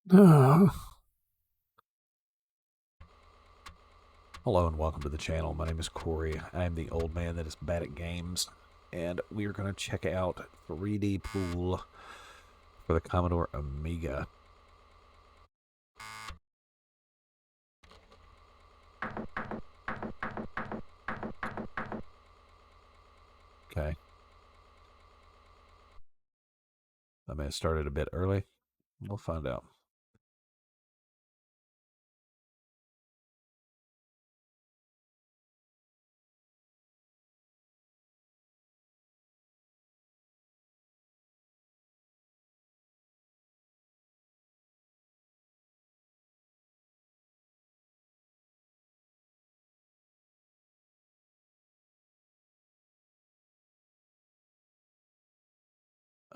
Hello and welcome to the channel. My name is Corey. I am the old man that is bad at games, and we are going to check out 3D Pool for the Commodore Amiga. Okay. I may have started a bit early. We'll find out.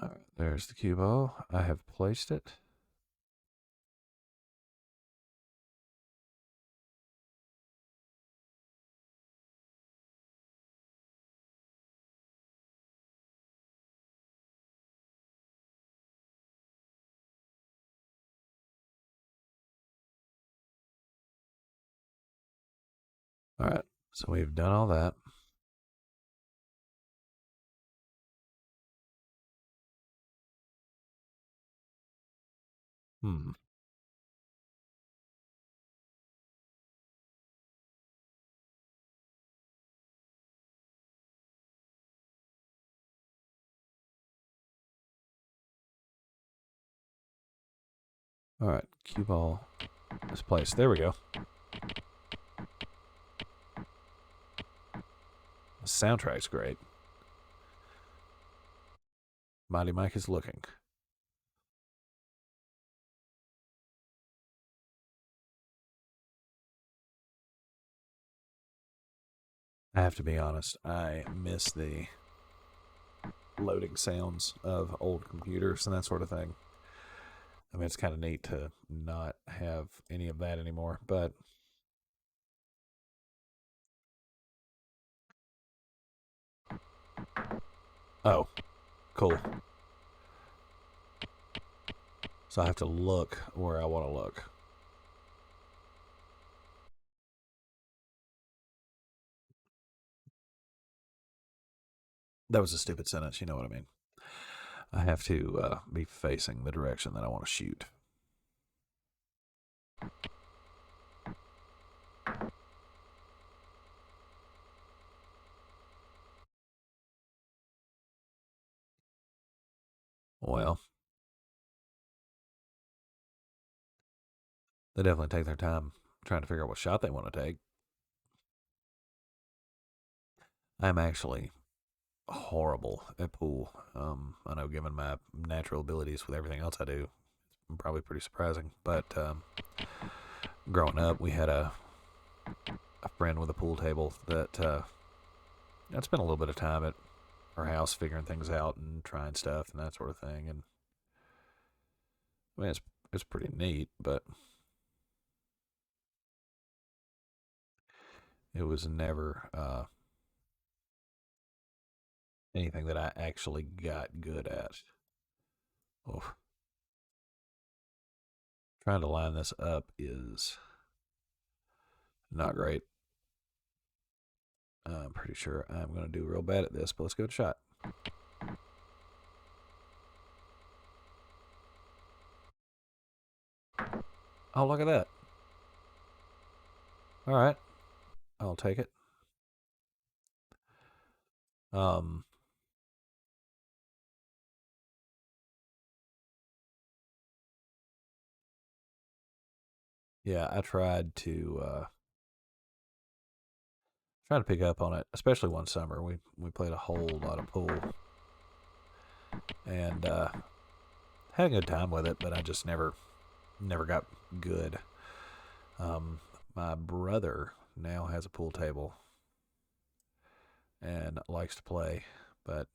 All right, there's the cue ball. I have placed it. All right, so we've done all that. Hmm. All right, cue ball is placed. There we go. The soundtrack's great. Mighty Mike is looking. I have to be honest, I miss the loading sounds of old computers and that sort of thing. I mean, it's kind of neat to not have any of that anymore, but oh, cool. So I have to look where I want to look. That was a stupid sentence, you know what I mean. I have to be facing the direction that I want to shoot. Well, they definitely take their time trying to figure out what shot they want to take. I'm actually horrible at pool. I know, given my natural abilities with everything else I do, it's probably pretty surprising. But growing up, we had a friend with a pool table that I'd spent a little bit of time at her house figuring things out and trying stuff and that sort of thing. And I mean, it's pretty neat, but it was never anything that I actually got good at. Oh, trying to line this up is not great. I'm pretty sure I'm going to do real bad at this, but let's give it a shot. Oh, look at that. All right, I'll take it. Um, yeah, I tried to pick up on it, especially one summer. We played a whole lot of pool and had a good time with it, but I just never got good. My brother now has a pool table and likes to play, but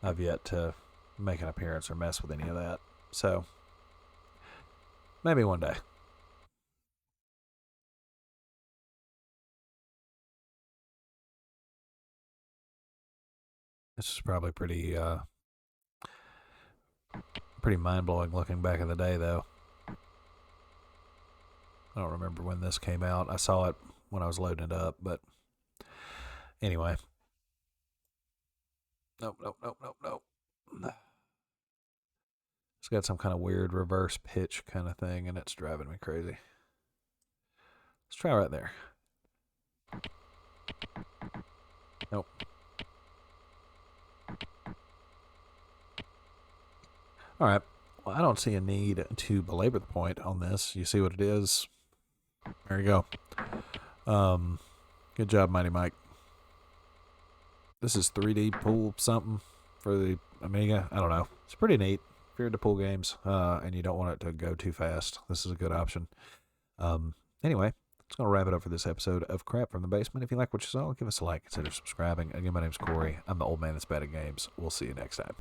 I've yet to make an appearance or mess with any of that. So maybe one day. This is probably pretty mind-blowing looking back in the day, though. I don't remember when this came out. I saw it when I was loading it up, but anyway. Nope, nope, nope, nope, nope. It's got some kind of weird reverse pitch kind of thing, and it's driving me crazy. Let's try right there. Nope. All right. Well, I don't see a need to belabor the point on this. You see what it is? There you go. Good job, Mighty Mike. This is 3D pool something for the Amiga. I don't know. It's pretty neat. If you're into pool games and you don't want it to go too fast, this is a good option. Anyway, it's going to wrap it up for this episode of Crap from the Basement. If you like what you saw, give us a like. Consider subscribing. Again, my name's Corey. I'm the old man that's bad at games. We'll see you next time.